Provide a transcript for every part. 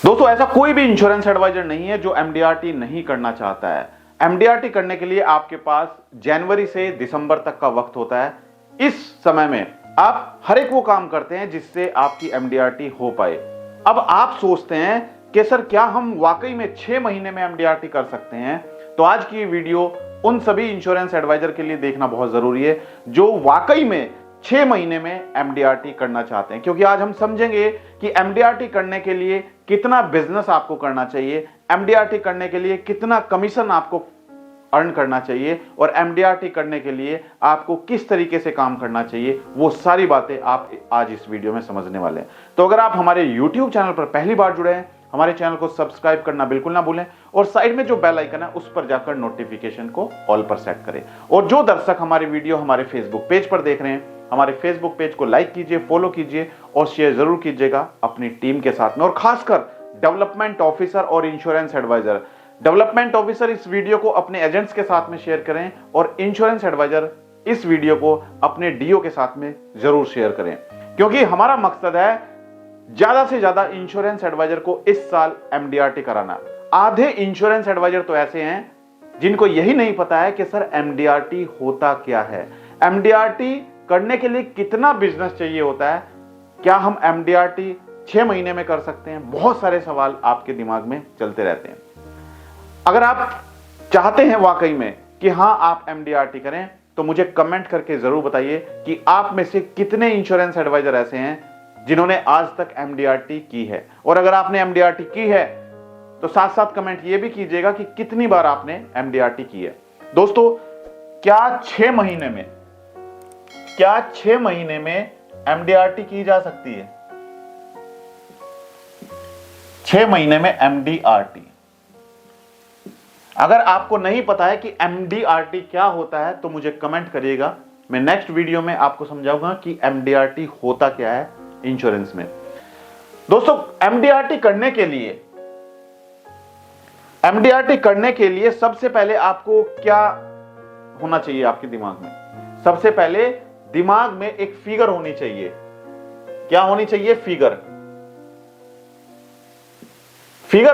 दोस्तों ऐसा कोई भी इंश्योरेंस एडवाइजर नहीं है जो एमडीआरटी नहीं करना चाहता है। एमडीआरटी करने के लिए आपके पास जनवरी से दिसंबर तक का वक्त होता है। इस समय में आप हर एक वो काम करते हैं जिससे आपकी एमडीआरटी हो पाए। अब आप सोचते हैं कि सर क्या हम वाकई में 6 महीने में एमडीआरटी कर सकते हैं? तो आज की वीडियो उन सभी इंश्योरेंस एडवाइजर के लिए देखना बहुत जरूरी है जो वाकई में 6 महीने में एमडीआरटी करना चाहते हैं, क्योंकि आज हम समझेंगे कि एमडीआरटी करने के लिए कितना बिजनेस आपको करना चाहिए, एमडीआरटी करने के लिए कितना कमीशन आपको अर्न करना चाहिए और एमडीआरटी करने के लिए आपको किस तरीके से काम करना चाहिए। वो सारी बातें आप आज इस वीडियो में समझने वाले हैं। तो अगर आप हमारे YouTube चैनल पर पहली बार जुड़े हैं, हमारे चैनल को सब्सक्राइब करना बिल्कुल ना भूलें और साइड में जो बेल आइकन है उस पर जाकर नोटिफिकेशन को ऑल पर सेट करें। और जो दर्शक हमारी वीडियो हमारे फेसबुक पेज पर देख रहे हैं, हमारे फेसबुक पेज को लाइक कीजिए, फॉलो कीजिए और शेयर जरूर कीजिएगा अपनी टीम के साथ में। और खासकर डेवलपमेंट ऑफिसर और इंश्योरेंस एडवाइजर, डेवलपमेंट ऑफिसर इस वीडियो को अपने एजेंट्स के साथ में शेयर करें और इंश्योरेंस एडवाइजर इस वीडियो को अपने डीओ के साथ में जरूर शेयर करें, क्योंकि हमारा मकसद है ज्यादा से ज्यादा इंश्योरेंस एडवाइजर को इस साल एमडीआरटी कराना। आधे इंश्योरेंस एडवाइजर तो ऐसे हैं जिनको यही नहीं पता है कि सर एमडीआरटी होता क्या है, एमडीआरटी करने के लिए कितना बिजनेस चाहिए होता है, क्या हम एमडीआरटी 6 महीने में कर सकते हैं। बहुत सारे सवाल आपके दिमाग में चलते रहते हैं। अगर आप चाहते हैं वाकई में कि हां आप एमडीआरटी करें तो मुझे कमेंट करके जरूर बताइए कि आप में से कितने इंश्योरेंस एडवाइजर ऐसे हैं जिन्होंने आज तक एमडीआरटी की है। और अगर आपने एमडीआरटी की है तो साथ साथ कमेंट ये भी कीजिएगा कि कितनी बार आपने एमडीआरटी की है। दोस्तों क्या 6 महीने में एमडीआरटी की जा सकती है? 6 महीने में एमडीआरटी। अगर आपको नहीं पता है कि एमडीआरटी क्या होता है तो मुझे कमेंट करिएगा। मैं नेक्स्ट वीडियो में आपको समझाऊंगा कि एमडीआरटी होता क्या है इंश्योरेंस में। दोस्तों एमडीआरटी करने के लिए सबसे पहले आपको क्या होना चाहिए आपके दिमाग में? सबसे पहले दिमाग में एक फिगर होनी चाहिए। क्या होनी चाहिए? फिगर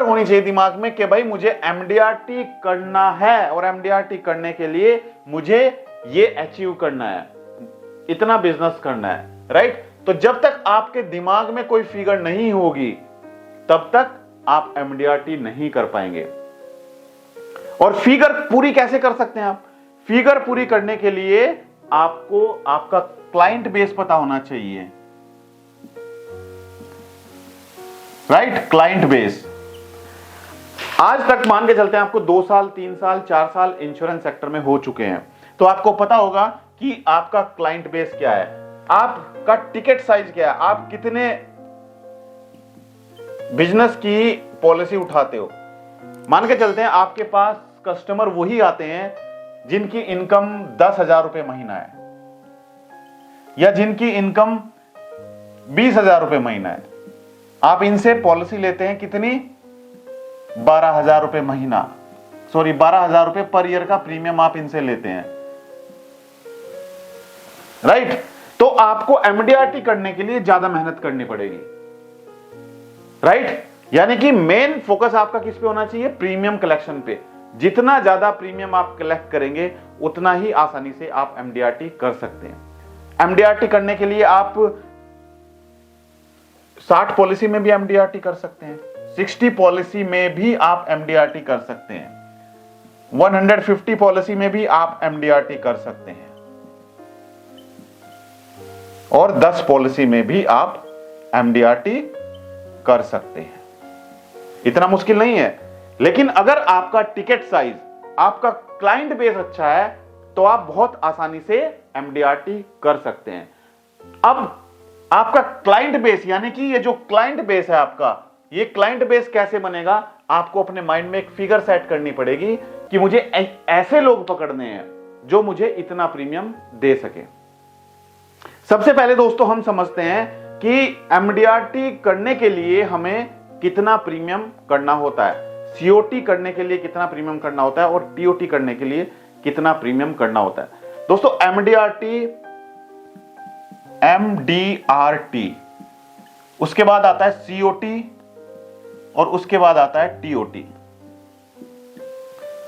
होनी चाहिए दिमाग में कि भाई मुझे एमडीआरटी करना है और एमडीआरटी करने के लिए मुझे ये अचीव करना है, इतना बिजनेस करना है, राइट? तो जब तक आपके दिमाग में कोई फिगर नहीं होगी तब तक आप एमडीआरटी नहीं कर पाएंगे। और फिगर पूरी कैसे कर सकते हैं आप? फिगर पूरी करने के लिए आपको आपका क्लाइंट बेस पता होना चाहिए, राइट? Client base. आज तक मान के चलते हैं आपको 2 साल 3 साल 4 साल इंश्योरेंस सेक्टर में हो चुके हैं, तो आपको पता होगा कि आपका क्लाइंट बेस क्या है, आपका टिकट साइज क्या है, आप कितने बिजनेस की पॉलिसी उठाते हो। मान के चलते हैं आपके पास कस्टमर वही आते हैं जिनकी इनकम 10,000 रुपए महीना है या जिनकी इनकम 20,000 रुपए महीना है। आप इनसे पॉलिसी लेते हैं कितनी? 12,000 रुपए महीना, 12,000 रुपए पर ईयर का प्रीमियम आप इनसे लेते हैं, राइट? तो आपको एमडीआरटी करने के लिए ज्यादा मेहनत करनी पड़ेगी, राइट? यानी कि मेन फोकस आपका किस पे होना चाहिए? प्रीमियम कलेक्शन पे। जितना ज्यादा प्रीमियम आप कलेक्ट करेंगे उतना ही आसानी से आप एमडीआरटी कर सकते हैं। एमडीआरटी करने के लिए आप 60 पॉलिसी में भी एमडीआरटी कर सकते हैं, 60 पॉलिसी में भी आप एमडीआरटी कर सकते हैं, 150 पॉलिसी में भी आप एमडीआरटी कर सकते हैं और 10 पॉलिसी में भी आप एमडीआरटी कर सकते हैं। इतना मुश्किल नहीं है। लेकिन अगर आपका टिकट साइज, आपका क्लाइंट बेस अच्छा है तो आप बहुत आसानी से एमडीआरटी कर सकते हैं। अब आपका क्लाइंट बेस, यानी कि ये जो क्लाइंट बेस है आपका, ये क्लाइंट बेस कैसे बनेगा? आपको अपने माइंड में एक फिगर सेट करनी पड़ेगी कि मुझे ऐसे लोग पकड़ने हैं जो मुझे इतना प्रीमियम दे सके। सबसे पहले दोस्तों हम समझते हैं कि एमडीआरटी करने के लिए हमें कितना प्रीमियम करना होता है, सीओटी करने के लिए कितना प्रीमियम करना होता है और टीओटी करने के लिए कितना प्रीमियम करना होता है। दोस्तों एमडीआरटी, उसके बाद आता है सीओटी और उसके बाद आता है टीओटी।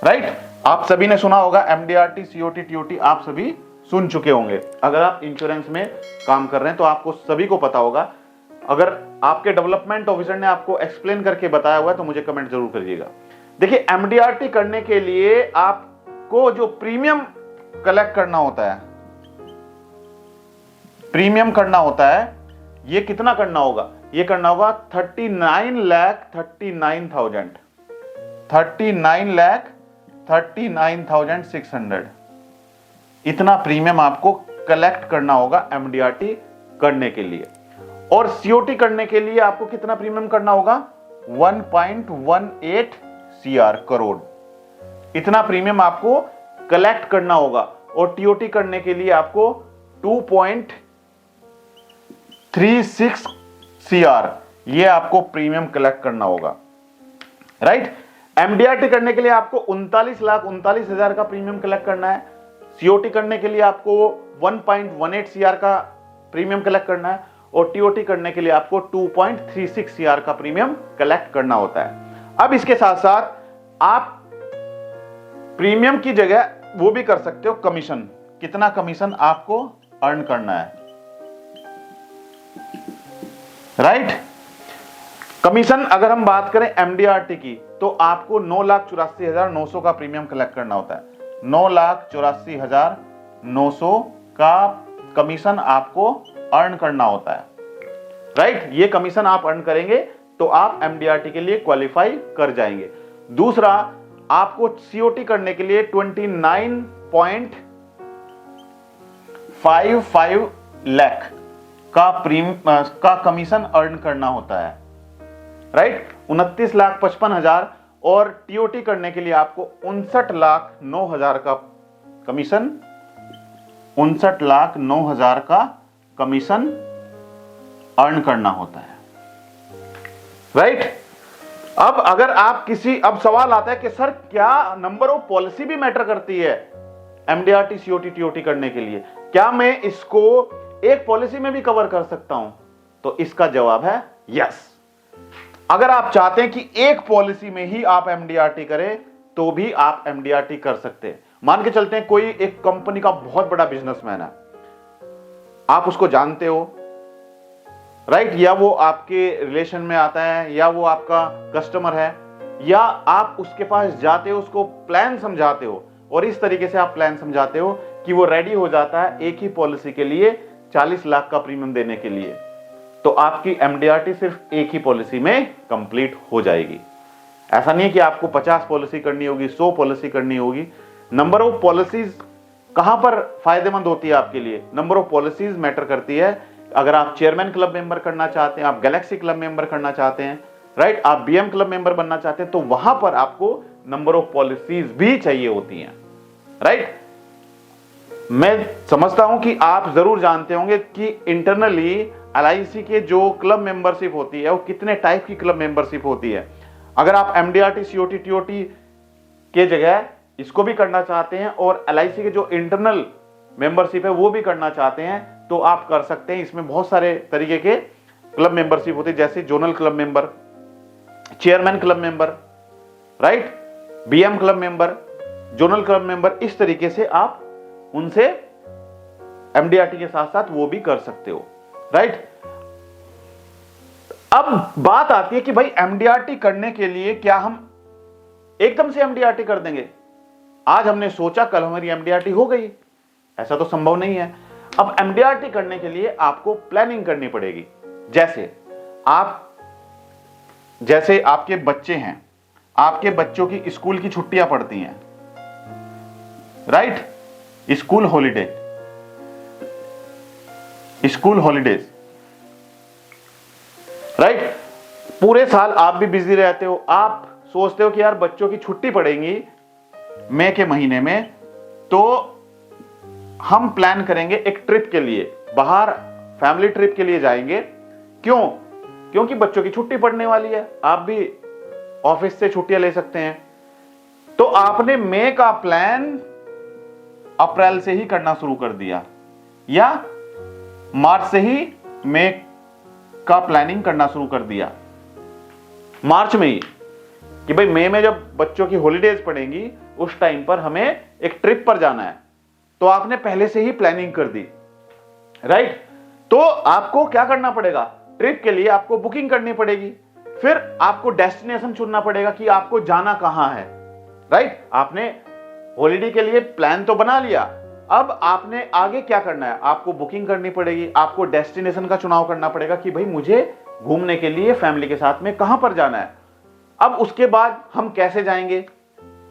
राइट, आप सभी ने सुना होगा एमडीआरटी, सीओटी, टीओटी आप सभी सुन चुके होंगे। अगर आप इंश्योरेंस में काम कर रहे हैं तो आपको सभी को पता होगा। अगर आपके डेवलपमेंट ऑफिसर ने आपको एक्सप्लेन करके बताया हुआ है तो मुझे कमेंट जरूर करिएगा। देखिए, एमडीआरटी करने के लिए आपको जो प्रीमियम कलेक्ट करना होता है, प्रीमियम करना होता है, ये कितना करना होगा? ये करना होगा 39,39,600। इतना प्रीमियम आपको कलेक्ट करना होगा एमडीआरटी करने के लिए। और सीओटी करने के लिए आपको कितना प्रीमियम करना होगा? 1.18 करोड़। इतना प्रीमियम आपको कलेक्ट करना होगा। और टीओटी करने के लिए आपको 2.36 ये आपको प्रीमियम कलेक्ट करना होगा। राइट, एमडीआरटी करने के लिए आपको 39,39,000 का प्रीमियम कलेक्ट करना है। सीओटी करने के लिए आपको 1.18 का प्रीमियम कलेक्ट करना है। और टीओटी करने के लिए आपको 2.36 का प्रीमियम कलेक्ट करना होता है। अब इसके साथ साथ आप प्रीमियम की जगह वो भी कर सकते हो कमीशन। कितना कमीशन आपको अर्न करना है? राइट, कमीशन अगर हम बात करें एमडीआरटी की तो आपको 9,84,900 का प्रीमियम कलेक्ट करना होता है। 9,84,900 का कमीशन आपको अर्न करना होता है। राइट, ये कमीशन आप अर्न करेंगे तो आप एमडीआरटी के लिए क्वालिफाई कर जाएंगे। दूसरा, आपको सीओटी करने के लिए 29.55 लाख का कमीशन अर्न करना होता है। राइट, 29,55,000। और टीओटी करने के लिए आपको 59,09,000 का कमीशन, 59,09,000 का कमीशन अर्न करना होता है। राइट, अब अगर आप अब सवाल आता है कि सर क्या नंबर ऑफ पॉलिसी भी मैटर करती है एमडीआरटी, सीओटी, टीओटी करने के लिए? क्या मैं इसको एक पॉलिसी में भी कवर कर सकता हूं? तो इसका जवाब है यस। अगर आप चाहते हैं कि एक पॉलिसी में ही आप एमडीआरटी करें तो भी आप एमडीआरटी कर सकते हैं। मान के चलते हैं कोई एक कंपनी का बहुत बड़ा बिजनेसमैन है, आप उसको जानते हो। राइट, या वो आपके रिलेशन में आता है, या वो आपका कस्टमर है, या आप उसके पास जाते हो, उसको प्लान समझाते हो, और इस तरीके से आप प्लान समझाते हो कि वो रेडी हो जाता है एक ही पॉलिसी के लिए 40 लाख का प्रीमियम देने के लिए, तो आपकी एमडीआरटी सिर्फ एक ही पॉलिसी में कंप्लीट हो जाएगी। ऐसा नहीं है कि आपको 50 पॉलिसी करनी होगी, 100 पॉलिसी करनी होगी। नंबर ऑफ पॉलिसीज कहां पर फायदेमंद होती है आपके लिए? नंबर ऑफ पॉलिसीज मैटर करती है। अगर आप चेयरमैन क्लब मेंबर करना चाहते हैं, आप गैलेक्सी क्लब मेंबर करना चाहते हैं, राइट, आप बीएम क्लब मेंबर बनना चाहते हैं, तो वहां पर आपको नंबर ऑफ पॉलिसीज भी चाहिए होती हैं। राइट, मैं समझता हूं कि आप जरूर जानते होंगे कि इंटरनली एलआईसी के जो क्लब मेंबरशिप होती है वो कितने टाइप की क्लब मेंबरशिप होती है। अगर आप एमडीआरटी, सीओटी, टीओटी के जगह इसको भी करना चाहते हैं और एलआईसी के जो इंटरनल मेंबरशिप है वो भी करना चाहते हैं तो आप कर सकते हैं। इसमें बहुत सारे तरीके के क्लब मेंबरशिप होते हैं, जैसे zonal club member, chairman club member, right, BM club member, zonal club member. इस तरीके से आप उनसे एमडीआरटी के साथ साथ वो भी कर सकते हो। राइट, अब बात आती है कि भाई एमडीआरटी करने के लिए क्या हम एकदम से एमडीआरटी कर देंगे? आज हमने सोचा कल हमारी एमडीआरटी हो गई, ऐसा तो संभव नहीं है। अब एमडीआरटी करने के लिए आपको प्लानिंग करनी पड़ेगी। जैसे आपके बच्चे हैं, आपके बच्चों की स्कूल की छुट्टियां पड़ती हैं, राइट, स्कूल हॉलीडेज, राइट, पूरे साल आप भी बिजी रहते हो। आप सोचते हो कि यार बच्चों की छुट्टी पड़ेगी मई के महीने में, तो हम प्लान करेंगे एक ट्रिप के लिए, बाहर फैमिली ट्रिप के लिए जाएंगे। क्यों? क्योंकि बच्चों की छुट्टी पड़ने वाली है, आप भी ऑफिस से छुट्टियां ले सकते हैं। तो आपने मई का प्लान अप्रैल से ही करना शुरू कर दिया, या मार्च से ही मई का प्लानिंग करना शुरू कर दिया। मार्च में ही कि भाई मई में जब बच्चों की हॉलीडेज पड़ेंगी उस टाइम पर हमें एक ट्रिप पर जाना है, तो आपने पहले से ही प्लानिंग कर दी, राइट। तो आपको क्या करना पड़ेगा, ट्रिप के लिए आपको बुकिंग करनी पड़ेगी, फिर आपको डेस्टिनेशन चुनना पड़ेगा कि आपको जाना कहां है, राइट। आपने हॉलीडे के लिए प्लान तो बना लिया, अब आपने आगे क्या करना है, आपको बुकिंग करनी पड़ेगी, आपको डेस्टिनेशन का चुनाव करना पड़ेगा कि भाई मुझे घूमने के लिए फैमिली के साथ में कहां पर जाना है। अब उसके बाद हम कैसे जाएंगे,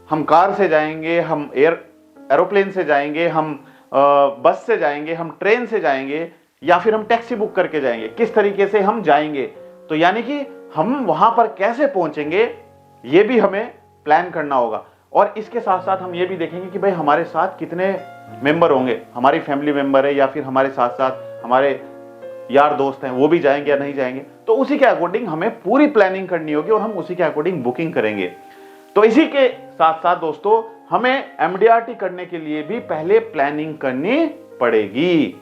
हम कार से जाएंगे, हम एरोप्लेन से जाएंगे, हम बस से जाएंगे, हम ट्रेन से जाएंगे, या फिर हम टैक्सी बुक करके जाएंगे, किस तरीके से हम जाएंगे। तो यानी कि हम वहां पर कैसे पहुंचेंगे ये भी हमें प्लान करना होगा। और इसके साथ साथ हम ये भी देखेंगे कि भाई हमारे साथ कितने मेंबर होंगे, हमारी फैमिली मेंबर है या फिर हमारे साथ साथ हमारे यार दोस्त हैं, वो भी जाएंगे या नहीं जाएंगे। तो उसी के अकॉर्डिंग हमें पूरी प्लानिंग करनी होगी और हम उसी के अकॉर्डिंग बुकिंग करेंगे। तो इसी के साथ साथ दोस्तों हमें एमडीआरटी करने के लिए भी पहले प्लानिंग करनी पड़ेगी।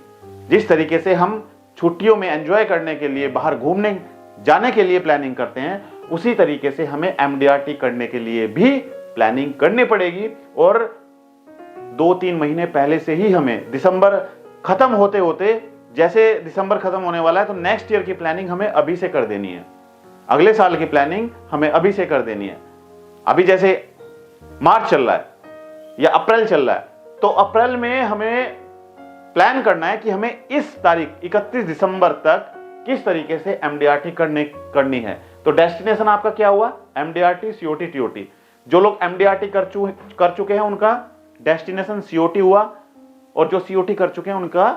जिस तरीके से हम छुट्टियों में एंजॉय करने के लिए बाहर घूमने जाने के लिए प्लानिंग करते हैं, उसी तरीके से हमें एमडीआरटी करने के लिए भी प्लानिंग करनी पड़ेगी। और 2-3 महीने पहले से ही हमें दिसंबर खत्म होते होते, जैसे दिसंबर खत्म होने वाला है तो नेक्स्ट ईयर की प्लानिंग हमें अभी से कर देनी है, अगले साल की प्लानिंग हमें अभी से कर देनी है। अभी जैसे मार्च चल रहा है या अप्रैल चल रहा है, तो अप्रैल में हमें प्लान करना है कि हमें इस तारीख 31 दिसंबर तक किस तरीके से एमडीआरटी करनी है। तो डेस्टिनेशन आपका क्या हुआ, एमडीआरटी, सीओटी, टीओटी। जो लोग एमडीआरटी कर चुके हैं उनका डेस्टिनेशन सीओटी हुआ, और जो सीओटी कर चुके हैं उनका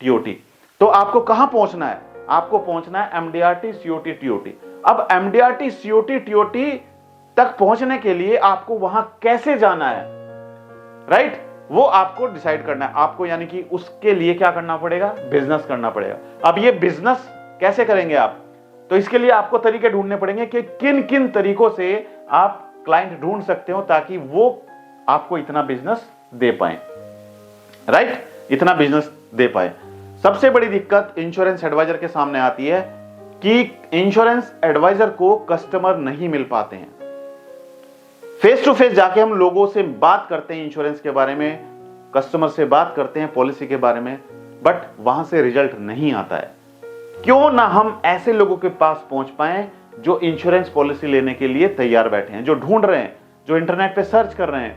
टीओटी। तो आपको कहां पहुंचना है, आपको पहुंचना है एमडीआरटी, सीओटी, टीओटी। अब एमडीआरटी, सीओटी, टीओटी तक पहुंचने के लिए आपको वहां कैसे जाना है, राइट, वो आपको डिसाइड करना है आपको। यानी कि उसके लिए क्या करना पड़ेगा, बिजनेस करना पड़ेगा। अब ये बिजनेस कैसे करेंगे आप, तो इसके लिए आपको तरीके ढूंढने पड़ेंगे कि किन किन तरीकों से आप क्लाइंट ढूंढ सकते हो ताकि वो आपको इतना बिजनेस दे पाए, राइट, इतना बिजनेस दे पाए। सबसे बड़ी दिक्कत इंश्योरेंस एडवाइजर के सामने आती है कि इंश्योरेंस एडवाइजर को कस्टमर नहीं मिल पाते हैं। फेस टू फेस जाके हम लोगों से बात करते हैं इंश्योरेंस के बारे में, कस्टमर से बात करते हैं पॉलिसी के बारे में, बट वहां से रिजल्ट नहीं आता है। क्यों ना हम ऐसे लोगों के पास पहुंच पाए जो इंश्योरेंस पॉलिसी लेने के लिए तैयार बैठे हैं, जो ढूंढ रहे हैं, जो इंटरनेट पे सर्च कर रहे हैं,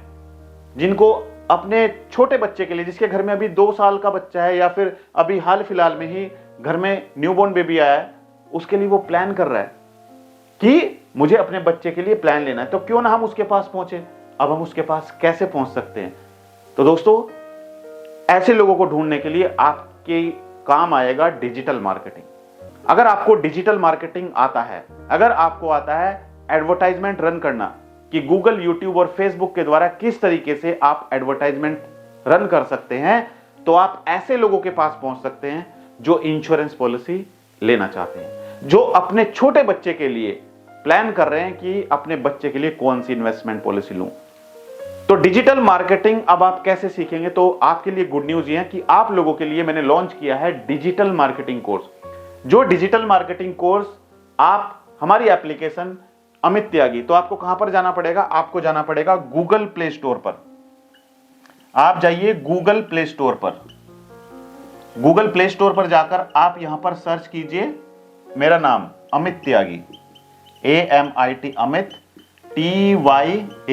जिनको अपने छोटे बच्चे के लिए, जिसके घर में अभी 2 साल का बच्चा है या फिर अभी हाल फिलहाल में ही घर में न्यूबॉर्न बेबी आया है, उसके लिए वो प्लान कर रहा है कि मुझे अपने बच्चे के लिए प्लान लेना है। तो क्यों ना हम उसके पास पहुंचे। अब हम उसके पास कैसे पहुंच सकते हैं, तो दोस्तों ऐसे लोगों को ढूंढने के लिए आपके काम आएगा डिजिटल मार्केटिंग। अगर आपको डिजिटल मार्केटिंग आता है, अगर आपको आता है एडवर्टाइजमेंट रन करना कि गूगल, यूट्यूब और फेसबुक के द्वारा किस तरीके से आप एडवर्टाइजमेंट रन कर सकते हैं, तो आप ऐसे लोगों के पास पहुंच सकते हैं जो इंश्योरेंस पॉलिसी लेना चाहते हैं, जो अपने छोटे बच्चे के लिए प्लान कर रहे हैं कि अपने बच्चे के लिए कौन सी इन्वेस्टमेंट पॉलिसी लूं। तो डिजिटल मार्केटिंग अब आप कैसे सीखेंगे, तो आपके लिए गुड न्यूज ये है कि आप लोगों के लिए मैंने लॉन्च किया है डिजिटल मार्केटिंग कोर्स। जो डिजिटल मार्केटिंग कोर्स आप हमारी एप्लीकेशन अमित त्यागी, तो आपको कहां पर जाना पड़ेगा, आपको जाना पड़ेगा गूगल प्ले स्टोर पर। आप जाइए गूगल प्ले स्टोर पर, गूगल प्ले स्टोर पर जाकर आप यहां पर सर्च कीजिए मेरा नाम अमित त्यागी, AMIT अमित, TYAGI,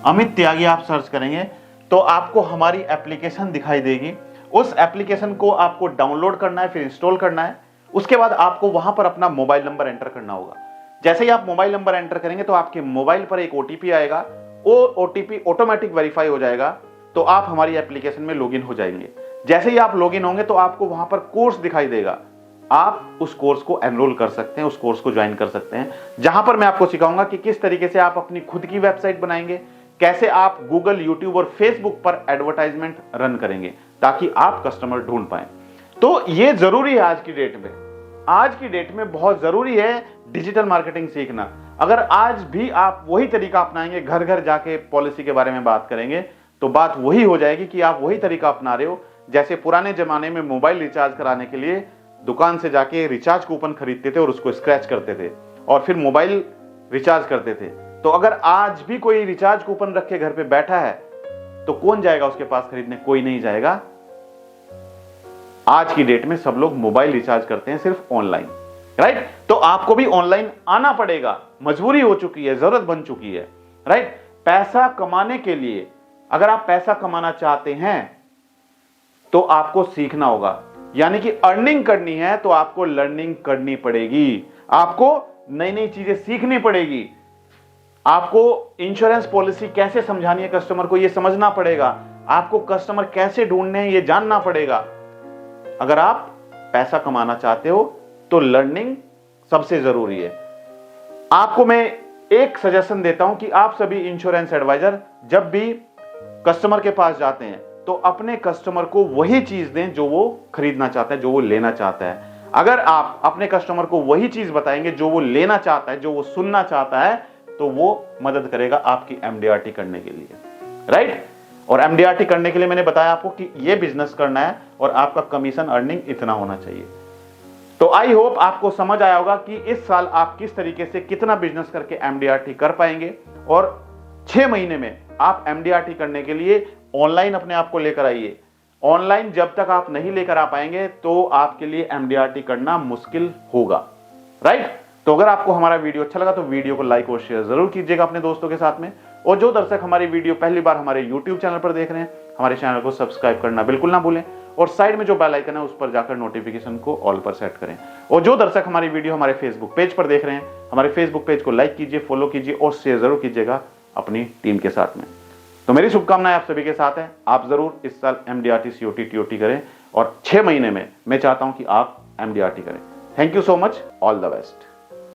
अमित त्यागी आप सर्च करेंगे तो आपको हमारी एप्लीकेशन दिखाई देगी। उस एप्लीकेशन को आपको डाउनलोड करना है, फिर इंस्टॉल करना है। उसके बाद आपको वहां पर अपना मोबाइल नंबर एंटर करना होगा। जैसे ही आप मोबाइल नंबर एंटर करेंगे तो आपके मोबाइल पर एक OTP आएगा, वो OTP ऑटोमेटिक वेरीफाई हो जाएगा, तो आप हमारी एप्लीकेशन में लॉगिन हो जाएंगे। जैसे ही आप लॉगिन होंगे तो आपको वहां पर कोर्स दिखाई देगा, आप उस कोर्स को एनरोल कर सकते हैं, उस कोर्स को ज्वाइन कर सकते हैं, जहां पर मैं आपको सिखाऊंगा कि किस तरीके से आप अपनी खुद की वेबसाइट बनाएंगे, कैसे आप गूगल, यूट्यूब और फेसबुक पर एडवर्टाइजमेंट रन करेंगे ताकि आप कस्टमर ढूंढ पाए। तो ये जरूरी है आज की डेट में, आज की डेट में बहुत जरूरी है डिजिटल मार्केटिंग सीखना। अगर आज भी आप वही तरीका अपनाएंगे, घर घर जाके पॉलिसी के बारे में बात करेंगे, तो बात वही हो जाएगी कि आप वही तरीका अपना रहे हो जैसे पुराने जमाने में मोबाइल रिचार्ज कराने के लिए दुकान से जाके रिचार्ज कूपन खरीदते थे और उसको स्क्रैच करते थे और फिर मोबाइल रिचार्ज करते थे। तो अगर आज भी कोई रिचार्ज कूपन रख के घर पे बैठा है तो कौन जाएगा उसके पास खरीदने? कोई नहीं जाएगा। आज की डेट में सब लोग मोबाइल रिचार्ज करते हैं सिर्फ ऑनलाइन, राइट? तो आपको भी ऑनलाइन आना पड़ेगा, मजबूरी हो चुकी है, जरूरत बन चुकी है, राइट? पैसा कमाने के लिए, अगर आप पैसा कमाना चाहते हैं तो आपको सीखना होगा, यानी कि अर्निंग करनी है तो आपको लर्निंग करनी पड़ेगी, आपको नई नई चीजें सीखनी पड़ेगी, आपको इंश्योरेंस पॉलिसी कैसे समझानी है कस्टमर को यह समझना पड़ेगा, आपको कस्टमर कैसे ढूंढने हैं यह जानना पड़ेगा। अगर आप पैसा कमाना चाहते हो तो लर्निंग सबसे जरूरी है। आपको मैं एक सजेशन देता हूं कि आप सभी इंश्योरेंस एडवाइजर जब भी कस्टमर के पास जाते हैं तो अपने कस्टमर को वही चीज दें जो वो खरीदना चाहता है, जो वो लेना चाहता है। अगर आप अपने कस्टमर को वही चीज बताएंगे जो वो लेना चाहता है, जो वो सुनना चाहता है, तो वो मदद करेगा आपकी एमडीआरटी करने के लिए, राइट? और एमडीआरटी करने के लिए मैंने बताया आपको कि ये बिजनेस करना है और आपका कमीशन अर्निंग इतना होना चाहिए। तो आई होप आपको समझ आया होगा कि इस साल आप किस तरीके से कितना बिजनेस करके एमडीआरटी कर पाएंगे, और 6 महीने में आप एमडीआरटी करने के लिए ऑनलाइन अपने आप को लेकर आइए। ऑनलाइन जब तक आप नहीं लेकर आ पाएंगे तो आपके लिए एमडीआरटी करना मुश्किल होगा, राइट? तो अगर आपको हमारा वीडियो अच्छा लगा तो वीडियो को लाइक और शेयर जरूर कीजिएगा अपने दोस्तों के साथ में। और जो दर्शक हमारी वीडियो पहली बार हमारे YouTube चैनल पर देख रहे हैं, हमारे चैनल को सब्सक्राइब करना बिल्कुल ना भूलें और साइड में जो बेल आइकन है उस पर जाकर नोटिफिकेशन को ऑल पर सेट करें। और जो दर्शक हमारी वीडियो हमारे फेसबुक पेज पर देख रहे हैं, हमारे फेसबुक पेज को लाइक कीजिए, फॉलो कीजिए और शेयर जरूर कीजिएगा अपनी टीम के साथ में। तो मेरी शुभकामनाएं आप सभी के साथ हैं। आप जरूर इस साल एमडीआरटी सीओटी टीओटी करें और 6 महीने में मैं चाहता हूं कि आप एमडीआरटी करें। Thank you so much, all the best.